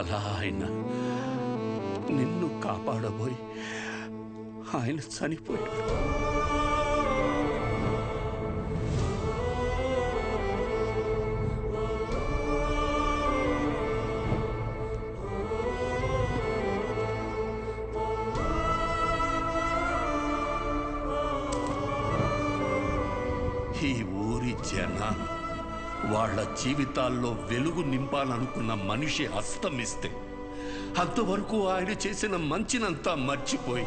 అలా ఆయన నిన్ను కాపాడబోయి ఆయన చనిపోయాడు. ఈ ఊరి జనాలు వాళ్ళ జీవితాల్లో వెలుగు నింపాలనుకున్న మనిషి అస్తమిస్తే అంతవరకు ఆయన చేసిన మంచినంతా మర్చిపోయి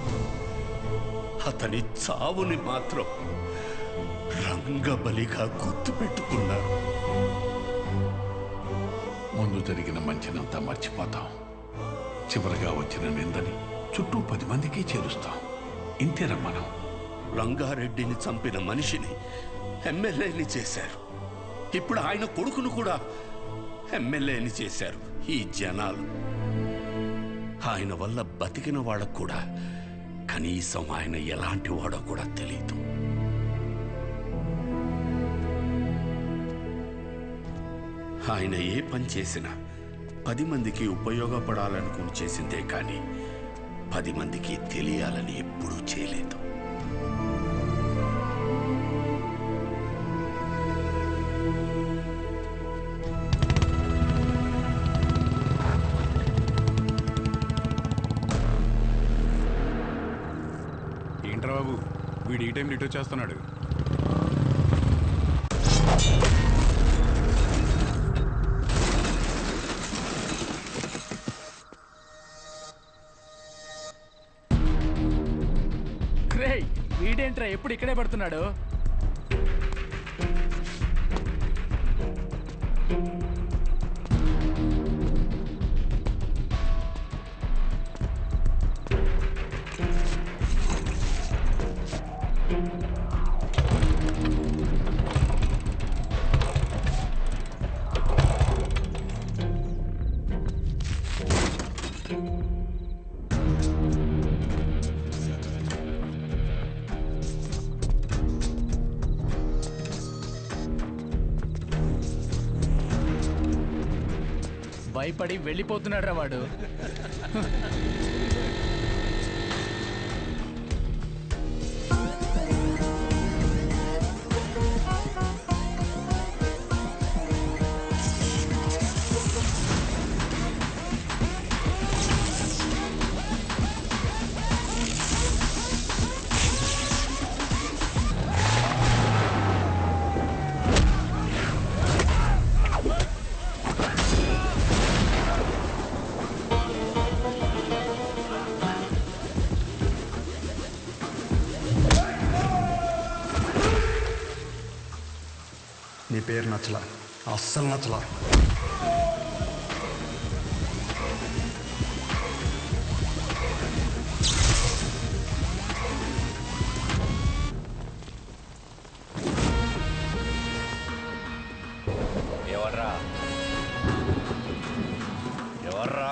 అతని చావుని మాత్రం రంగబలిగా గుర్తుపెట్టుకున్నారు. ముందు జరిగిన మంచినంతా మర్చిపోతాం, చివరిగా వచ్చిన నిందని చుట్టూ 10 మందికి చేరుస్తాం. ఇంతేనా మనం? రంగారెడ్డిని చంపిన మనిషిని ఎమ్మెల్యేని చేశారు. ఇప్పుడు ఆయన కొడుకును కూడా ఎమ్మెల్యేని చేశారు ఈ జనాలు. ఆయన వల్ల బతికిన వాళ్ళకు కూడా కనీసం ఆయన ఎలాంటి వాడో కూడా తెలియదు. ఆయన ఏ పని చేసినా 10 మందికి ఉపయోగపడాలనుకుని చేసిందే కానీ 10 మందికి తెలియాలని ఎప్పుడూ చేయలేదు. ఏంట్రా బాబు, వీడు ఈ టైం రిటో చేస్తున్నాడు. వీడేంట్రా ఎప్పుడు ఇక్కడే పడుతున్నాడు? భయపడి వెళ్ళిపోతున్నాడు రా వాడు. నీ పేరు నచ్చలా, అస్సలు నచ్చలా. ఎవర్రా ఎవర్రా?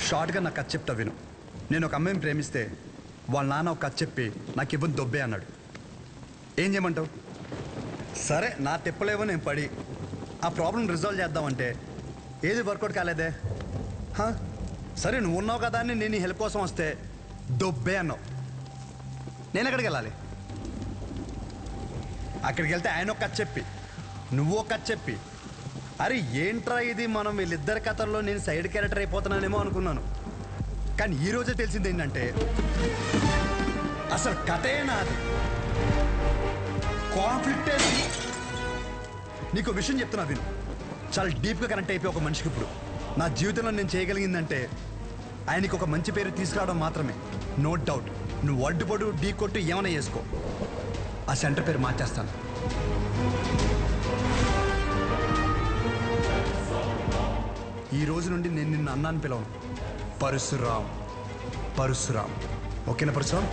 షార్ట్గా నాకు కథ చెప్తా విను. నేను ఒక అమ్మాయిని ప్రేమిస్తే వాళ్ళ నాన్న ఒక కథ చెప్పి నాకు ఇవ్వని దొబ్బే అన్నాడు. ఏం చేయమంటావు? సరే నా తిప్పలేవో నేను పడి ఆ ప్రాబ్లం రిజాల్వ్ చేద్దామంటే ఏది వర్కౌట్ కాలేదే. సరే నువ్వు ఉన్నావు కదా అని నేను హెల్ప్ కోసం వస్తే దొబ్బే అన్నావు. నేను ఎక్కడికి వెళ్ళాలి? అక్కడికి వెళ్తే ఆయన ఒక కథ చెప్పి నువ్వు ఒక కథ చెప్పి, అరే ఏంట్రా ఇది, మనం వీళ్ళిద్దరి కథల్లో నేను సైడ్ క్యారెక్టర్ అయిపోతున్నానేమో అనుకున్నాను. కానీ ఈరోజే తెలిసింది ఏంటంటే అసలు కథే నాది, కాన్ఫ్లిక్టే. నీకు విషయం చెప్తున్నా విను. చాలా డీప్గా కనెక్ట్ అయిపోయి ఒక మనిషికి ఇప్పుడు నా జీవితంలో నేను చేయగలిగిందంటే ఆయనకి ఒక మంచి పేరు తీసుకురావడం మాత్రమే. నో డౌట్, నువ్వు అడ్డుపడు ఢీ కొట్టు ఏమైనా చేసుకో, ఆ సెంటర్ పేరు మార్చేస్తాను. ఈ రోజు నుండి నేను నిన్ను అన్నాను పిలవను, పరశురామ్. పరశురామ్, ఓకేనా పరశురామ్?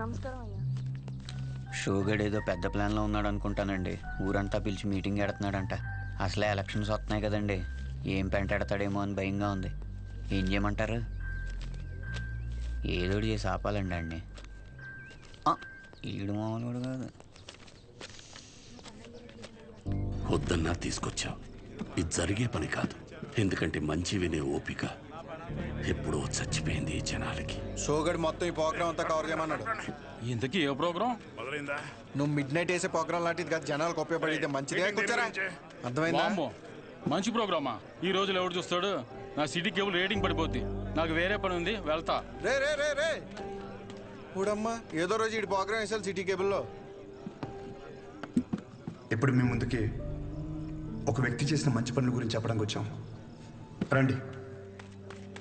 నమస్కారం అయ్యా. షోగడ్ ఏదో పెద్ద ప్లాన్లో ఉన్నాడు అనుకుంటానండి. ఊరంతా పిలిచి మీటింగ్ ఎడుతున్నాడంట. అసలే ఎలక్షన్స్ వస్తున్నాయి కదండి, ఏం పెంటాడతాడేమో అని భయంగా ఉంది. ఏం చేయమంటారు? ఏదోటి చేసి ఆపాలండి అండి. ఈడు మామూలు కాదు. వద్దన్నా తీసుకొచ్చావు, ఇది జరిగే పని కాదు. ఎందుకంటే మంచి వినే ఓపిక ఎప్పుడో చచ్చిపోయింది ఈ జనాలకి. షోగడ్ మొత్తం ఈ ప్రోగ్రామ్ అంతా కవర్ చేయమన్నాడు. ఇంతకీ ఏ ప్రోగ్రామ్? నువ్వు మిడ్ నైట్ వేసే ప్రోగ్రామ్ లాంటిది కాదు, జనాలకు ఉపయోగపడితే మంచిదే. కూర్చోరా, అర్థమైందా? మంచి ప్రోగ్రామా? ఈ రోజులు ఎవడు చూస్తాడు? నా సిటీ కేబుల్ రేటింగ్ పడిపోద్ది. నాకు వేరే పని ఉంది, వెళ్తా. రే రే రే రే ఊడమ్మా, ఏదో రోజు ఈ ప్రోగ్రామ్ వేసాలి సిటీ కేబుల్లో. ఇప్పుడు మీ ముందుకి ఒక వ్యక్తి చేసిన మంచి పనుల గురించి చెప్పడానికి వచ్చాం. రండి.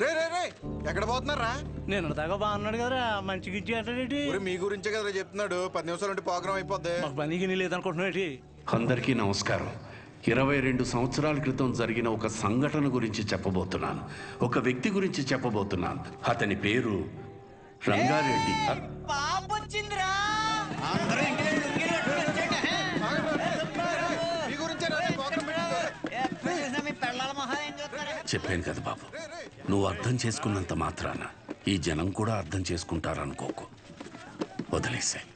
రే రే రే ఎక్కడ పోతున్నారా? నేను దాకా బాగున్నాడు కదరా, మంచి గిచ్చి అంటాడేటి. మీ గురించే కదా చెప్తున్నాడు. 10 నిమిషాలు ఉంటే ప్రోగ్రామ్ అయిపోద్ది. మాకు పనికి లేదనుకుంటున్నాడు. అందరికీ నమస్కారం. 22 సంవత్సరాల క్రితం జరిగిన ఒక సంఘటన గురించి చెప్పబోతున్నాను. ఒక వ్యక్తి గురించి చెప్పబోతున్నాను. అతని పేరు రంగారెడ్డి. మీ గురించే చెప్పాను కదా బాబు, నువ్వు అర్థం చేసుకున్నంత మాత్రాన ఈ జనం కూడా అర్థం చేసుకుంటారనుకోకు. వదిలేసాయి.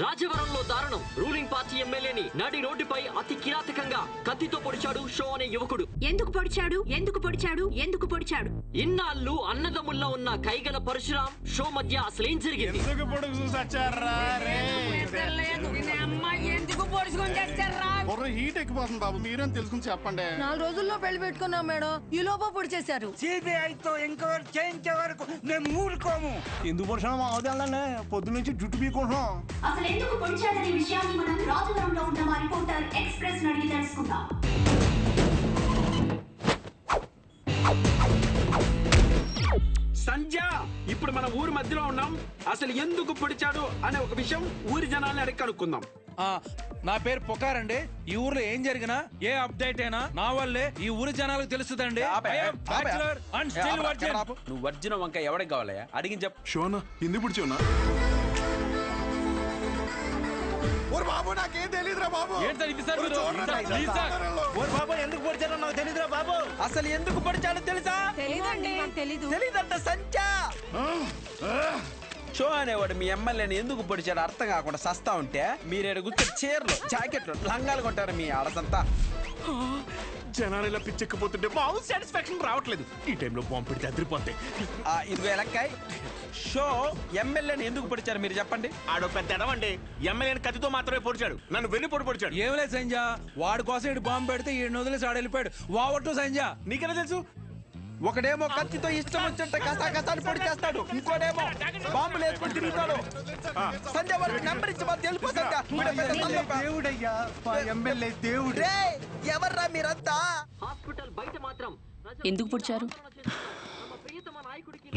రాజవరంలో దారుణం. రూలింగ్ పార్టీ ఎమ్మెల్యేని నడి రోడ్డుపై అతి కిరాతకంగా కత్తితో పొడిచాడు షో అనే యువకుడు. ఎందుకు పొడిచాడు? ఎందుకు పొడిచాడు? ఎందుకు పొడిచాడు? ఇన్నాళ్ళు అన్నదమ్ముల్లో ఉన్న కైగల పరశురాం షో మధ్య అసలేం జరిగింది? హీట్ ఎక్కిపోతుంది బాబు, మీరేం తెలుసుకుని చెప్పండి. 4 రోజుల్లో పెళ్లి పెట్టుకున్నాం మేడం, ఈ లోప పొడి చేశారు. సిబిఐతో ఎంక్వైరీ చేయించే వరకు మేము ఊరుకోము. ఎందుకు పొడిచాము అవదాలనే పొద్దు నుంచి జుట్టు పీకుంటున్నాం. అసలు ఎందుకు పొడిచాడనే విషయాన్ని మనం రాజవరంలో ఉన్న మా రిపోర్టర్ ఎక్స్ప్రెస్ అడిగి తెలుసుకుందాం. సంధ్య, ఇప్పుడు మన ఊరి మధ్యలో ఉన్నాం. అసలు ఎందుకు పొడిచాడు అనే ఒక విషయం ఊరి జనాల్ని అడిగి కనుక్కుందాం. నా పేరు పొకారండి. ఈ ఊర్లో ఏం జరిగినా ఏ అప్డేట్ అయినా నా వల్లే ఈ ఊరి జనాలకు తెలుస్తుందండి. నువ్వు వర్జిన వంక ఎవరికి కావాలయ్యా? అడిగి చెప్పు. షోనా ఎందుకు పొడిచావునా? బాబు నాకేం తెలియదురా బాబు. బాబు ఎందుకు పొడిచారో నాకు తెలీదురా బాబు. అసలు ఎందుకు పొడిచాడో తెలుసా? తెలీదండి. తెలీదంట సంధ్య. షో అనేవాడు మీ ఎమ్మెల్యేని ఎందుకు పొడిచాడు అర్థం కాకుండా సస్తా ఉంటే మీరేడు గుర్తు చీరలు, జాకెట్లు, లంగాలు కొట్టారు మీ ఆడసంతా. జనాలు ఇలా పిచ్చెక్కిపోతుంటే బాగు సాటిస్ఫాక్షన్ రావట్లేదు. ఈ టైంలో బాంబు పెడితే అదిరిపోతాయి. ఇదిగో ఎలక్కాయ్, షో ఎమ్మెల్యేని ఎందుకు పొడిచారు మీరు చెప్పండి. ఆడో పెద్ద ఎడవండి, ఎమ్మెల్యేని కత్తితో మాత్రమే పొడిచాడు. నన్ను వెన్ను పొడిచాడు. ఏం లేదు సంజ, వాడి కోసం ఇటు బాంబు పెడితే ఈ వదిలేసి ఆడ వెళ్ళిపోయాడు. వావట్టు సంజ. నీకెలా తెలుసు? ఒకడేమో కత్తితో ఇష్టం వచ్చినట్టు కసాకసాన్ని పొడి చేస్తాడు, ఇంకోడేమో బాంబులు వేసుకొని తిరుగుతాడు. సంజయ్ వాడికి నెంబర్ ఇచ్చి మాకు తెలుపు దేవుడయ్యా, ఎమ్మెల్యే దేవుడు. ఎవర్రా మీరంతా? హాస్పిటల్ బయట మాత్రం ఎందుకు పొడిచారు?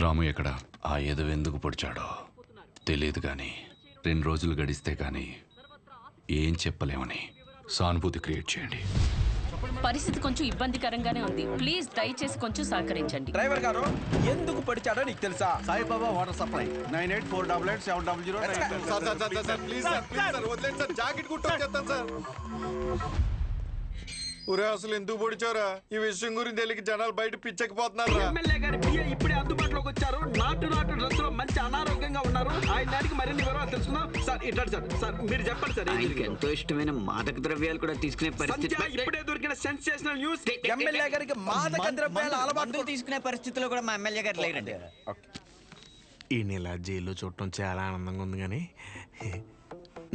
రాము ఎక్కడ? ఆ ఎదవ ఎందుకు పొడిచాడో తెలియదు కానీ 2 రోజులు గడిస్తే కానీ ఏం చెప్పలేమని సానుభూతి క్రియేట్ చేయండి. పరిస్థితి కొంచెం ఇబ్బందికరంగానే ఉంది. ప్లీజ్ దయచేసి కొంచెం సహకరించండి. డ్రైవర్ గారు ఎందుకు పొడిచాడో నీకు తెలుసా? Saibaba water supply 98488700. Sir please sir వదిలేండి సార్. జాకెట్ కుట్టు వచ్చేస్తాను సార్. ఊరే అసలు ఎందుకు పొడిచారా? ఈ విషయం గురించి తెలియక జనాలు బయట పిచ్చెక్కిపోతున్నారు. ఎమ్మెల్యే గారి పిఏ ఇప్పుడే అందుబాటులోకి వచ్చారు. గారు నాటు డ్రెస్ లో మంచి అనారోగ్యంగా ఉన్నారు. ఆయన అడిగి మరిన్ని వివరాలు తెలుసుకుందాం. సార్ ఇట్లా సార్ మీరు చెప్పండి సార్. ఆయనకి ఎంతో ఇష్టమైన మాదక ద్రవ్యాలు కూడా తీసుకునే పరిస్థితి. ఇప్పుడే దొరికిన సెన్సేషనల్ న్యూస్, ఎమ్మెల్యే గారికి మాదక ద్రవ్యాల అలవాటు తీసుకునే పరిస్థితిలో కూడా మా ఎమ్మెల్యే గారు లేరండి. ఈ నెల జైల్లో చూడటం చాలా ఆనందంగా ఉంది, కానీ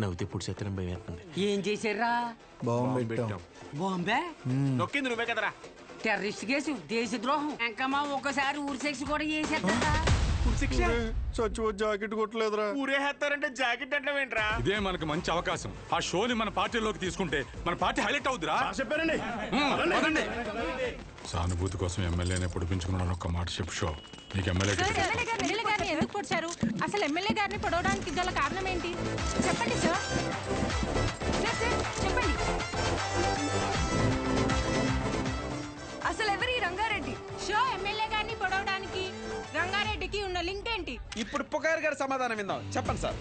నవ్వుతే ఇప్పుడు చేతనం భయం వేస్తుంది. ఏం చేశారా? బాంబే నొక్కింది నువ్వే కదరా. టెర్రరిస్ట్ కేసు, దేశద్రోహం, ఇంకా మా ఒక్కసారి ఊరి శిక్ష కూడా చేసేస్తా. జాకెట్ కొట్టలేదురా. ఊరేస్తారంటే జాకెట్ అంటే ఏంట్రా? ఇదే మనకు మంచి అవకాశం. ఆ షోని మన పార్టీలోకి తీసుకుంటే మన పార్టీ హైలైట్ అవుతురా. చెప్పారండి. సానుభూతి కోసం ఎమ్మెల్యేనే పొడిపించుకున్నాను. ఒక్క మాట చెప్పు షో. నీకు ఎమ్మెల్యే గారిని ఎందుకు పొడిచారు? అసలు ఎమ్మెల్యే గారిని పొడవడానికి గల కారణం ఏంటి? చెప్పండి సార్. చెప్పండి. అసలు ఎవరి రంగారెడ్డి? షో ఎమ్మెల్యే గారిని పొడవడానికి రంగారెడ్డికి ఉన్న లింక్ ఏంటి? ఇప్పుడు పుకార్ గారి సమాధానం విందాం. చెప్పండి సార్.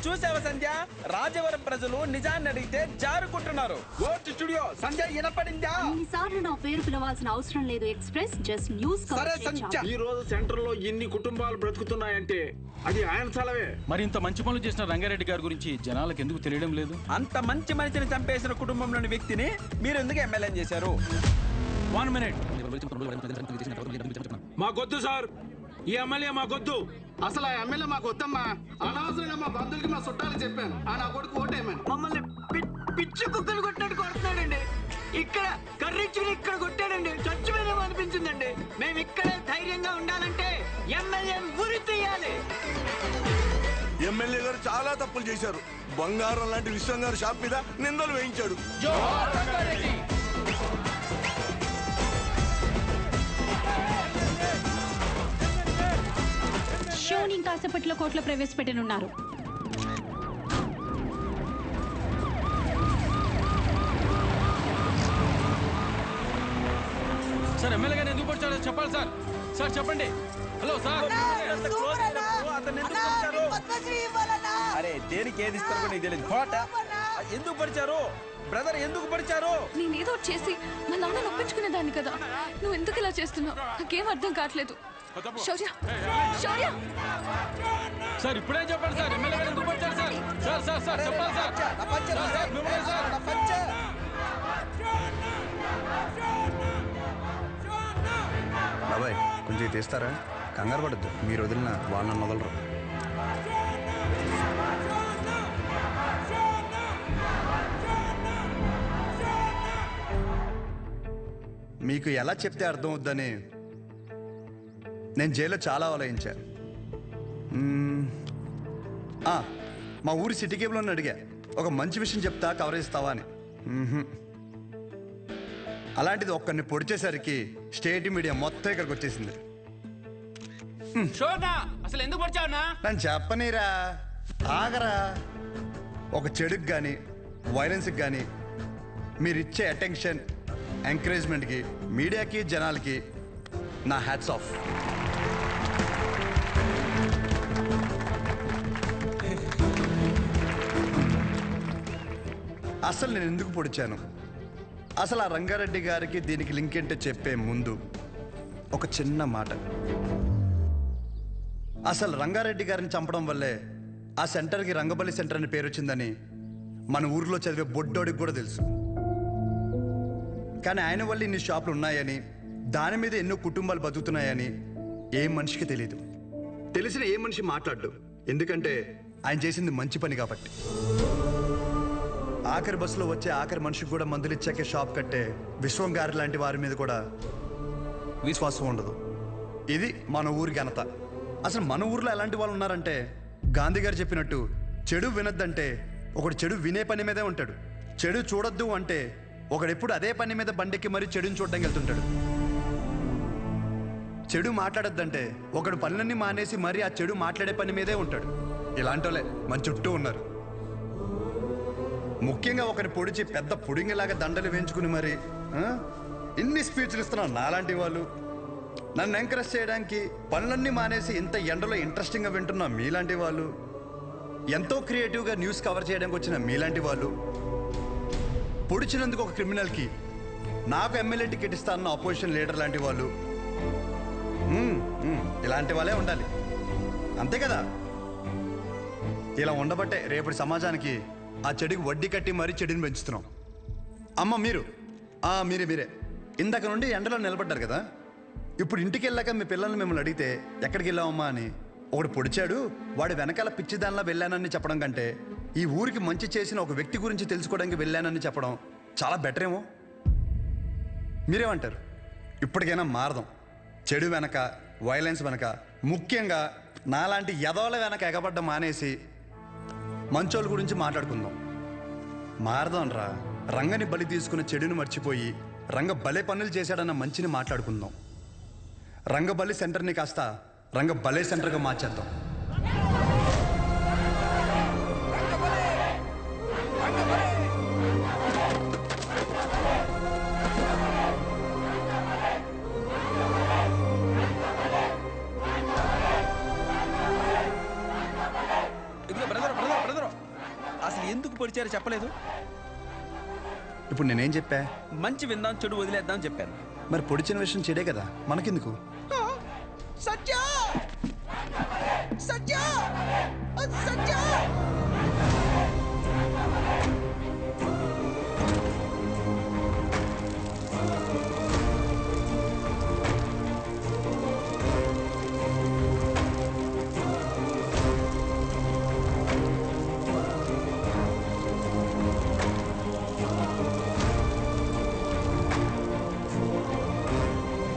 చూసావా సంధ్య, రాజవరం ప్రజలు నిజాన్ని అడిగితే జారుకుంటున్నారు. స్టూడియో సంధ్య వినపడిందా? ఇన్నిసార్లు నా పేరు పిలవాల్సిన అవసరం లేదు. Express just news. సరే సంధ్య, ఈ రోజు సెంటర్ లో ఎన్ని కుటుంబాలు బ్రతుకుతున్నాయంటే అది ఆయన చలవే. మరి ఇంత మంచి పనులు చేసిన రంగారెడ్డి గారి గురించి జనాలకు ఎందుకు తెలియడం లేదు? అంత మంచి మనిషిని చంపేసిన కుటుంబంలోని వ్యక్తిని మీరు ఎందుకు ఎమ్మెల్యే చేశారు? 1 minute. మాకొద్దు సార్, ఈ ఎమ్మెల్యే మాకొద్దు. అసలు ఆ ఎమ్మెల్యే మాకు వద్దమ్మా. అనవసరంగా మా బంధువులకి మా చుట్టాలు చెప్పాను. ఆ నా కొడుకు ఓటేమని మమ్మల్ని పిచ్చి కుక్కలు కొట్టినట్టు కొడుతున్నాడండి. ఇక్కడ కర్రీచుకుని ఇక్కడ కొట్టాడండి. చచ్చిపోయినామో అనిపించిందండి. మేము ఇక్కడే ధైర్యంగా ఉండాలంటే ఎమ్మెల్యే ఉరి తీయాలి. ఎమ్మెల్యే గారు చాలా తప్పులు చేశారు. బంగారం లాంటి విశ్వం గారు షాప్ మీద నిందలు వేయించాడు. షోని కాసేపట్లో కోర్టులో ప్రవేశపెట్టనున్నారు. సార్ ఎమ్మెల్యే గారిని ఎందుకు పొడిచాడో చెప్పాలి సార్. సార్ చెప్పండి. Hello sir. అరే దేనికి ఏది ఇస్తారో నీకు తెలియదు. ఎందుకు పడిచారు బ్రదర్? ఎందుకు పడిచారు? నేనేదో చేసి మా నాన్న నొప్పించుకునేదాన్ని కదా. నువ్వు ఎందుకు ఇలా చేస్తున్నావు? నాకేం అర్థం కావట్లేదు. శౌర్య, శౌర్య. సార్ ఇప్పుడే చెప్పండి సార్. ఎమ్మెల్యే గారు ఎందుకు పొడిచారు సార్? సార్ సార్ సార్ చెప్పాలి సార్. సార్ మిమ్మల్ని సార్. బాబాయ్ కొంచెం తీస్తారా? కంగారు పడద్దు. మీరు వదిలిన వాళ్ళని వదలరు. మీకు ఎలా చెప్తే అర్థం అవుద్దని నేను జైల్లో చాలా ఆలోచించాను. మా ఊరి సిటీ కేబుల్ని అడిగా, ఒక మంచి విషయం చెప్తా కవరేజ్ ఇస్తావా అని. అలాంటిది ఒక్కరిని పొడిచేసరికి స్టేట్ మీడియా మొత్తం ఇక్కడికి వచ్చేసింది. అసలు ఎందుకు పడిచావునా? నన్ను చెప్పనీరా, ఆగరా. ఒక చెడుకు కానీ వైలెన్స్కి కానీ మీరిచ్చే అటెన్షన్, ఎంకరేజ్మెంట్కి మీడియాకి జనాలకి నా హ్యాట్స్ ఆఫ్. అసలు నేను ఎందుకు పొడిచాను, అసలు ఆ రంగారెడ్డి గారికి దీనికి లింక్ ఏంటో చెప్పే ముందు ఒక చిన్న మాట. అసలు రంగారెడ్డి గారిని చంపడం వల్లే ఆ సెంటర్కి రంగబలి సెంటర్ అని పేరు వచ్చిందని మన ఊర్లో చదివే బొడ్డోడికి కూడా తెలుసు. కానీ ఆయన వల్ల ఇన్ని షాపులు ఉన్నాయని, దాని మీద ఎన్నో కుటుంబాలు బతుకుతున్నాయని ఏ మనిషికి తెలియదు. తెలిసిన ఏ మనిషి మాట్లాడు, ఎందుకంటే ఆయన చేసింది మంచి పని కాబట్టి. ఆఖరి బస్సులో వచ్చే ఆఖరి మనిషికి కూడా మందులు ఇచ్చాకే షాప్ కట్టే విశ్వం గారి లాంటి వారి మీద కూడా విశ్వాసం ఉండదు. ఇది మన ఊరి ఘనత. అసలు మన ఊర్లో ఎలాంటి వాళ్ళు ఉన్నారంటే, గాంధీ గారు చెప్పినట్టు చెడు వినొద్దంటే ఒకడు చెడు వినే పని మీదే ఉంటాడు. చెడు చూడొద్దు అంటే ఒకడెప్పుడు అదే పని మీద బండెక్కి మరీ చెడుని చూడడానికి వెళ్తుంటాడు. చెడు మాట్లాడొద్దంటే ఒకడు పనులన్నీ మానేసి మరీ ఆ చెడు మాట్లాడే పని మీదే ఉంటాడు. ఇలాంటి వాళ్ళే మన చుట్టూ ఉన్నారు. ముఖ్యంగా ఒకరి పొడిచి పెద్ద పుడింగిలాగా దండలు వేయించుకుని మరి ఇన్ని స్పీచ్లు ఇస్తున్నారు నాలాంటి వాళ్ళు. నన్ను ఎంకరేజ్ చేయడానికి పనులన్నీ మానేసి ఇంత ఎండలో ఇంట్రెస్టింగ్గా వింటున్న మీలాంటి వాళ్ళు, ఎంతో క్రియేటివ్గా న్యూస్ కవర్ చేయడానికి వచ్చిన మీలాంటి వాళ్ళు, పొడిచినందుకు ఒక క్రిమినల్కి నాకు ఎమ్మెల్యే టికెట్ ఇస్తానన్న అపోజిషన్ లీడర్ లాంటి వాళ్ళు ఇలాంటి వాళ్ళే ఉండాలి, అంతే కదా? ఇలా ఉండబట్టే రేపటి సమాజానికి ఆ చెడుకి వడ్డీ కట్టి మరీ చెడుని పెంచుతున్నాం. అమ్మ మీరే ఇందాక నుండి ఎండలో నిలబడ్డారు కదా, ఇప్పుడు ఇంటికి వెళ్ళాక మీ పిల్లల్ని మిమ్మల్ని అడిగితే ఎక్కడికి వెళ్ళావమ్మా అని, ఒకడు పొడిచాడు వాడు వెనకాల పిచ్చిదానిలా వెళ్ళానని చెప్పడం కంటే ఈ ఊరికి మంచి చేసిన ఒక వ్యక్తి గురించి తెలుసుకోవడానికి వెళ్ళానని చెప్పడం చాలా బెటర్ ఏమో. మీరేమంటారు? ఇప్పటికైనా మారదాం. చెడు వెనక, వైలెన్స్ వెనక, ముఖ్యంగా నాలాంటి ఎదవల వెనక ఎగబడ్డ మానేసి మంచోళ్ళ గురించి మాట్లాడుకుందాం. మారదాం రా. రంగని బలి తీసుకున్న చెడుని మర్చిపోయి రంగ బలే పనులు చేశాడన్న మంచిని మాట్లాడుకుందాం. రంగబలి సెంటర్ని కాస్త రంగ బలే సెంటర్గా మార్చేద్దాం. అసలు ఎందుకు పొడిచారో చెప్పలేదు. ఇప్పుడు నేనేం చెప్పా? మంచి విందాం, చెడు వదిలేద్దాం చెప్పాను. మరి పొడిచిన విషయం చెడే కదా, మనకెందుకు?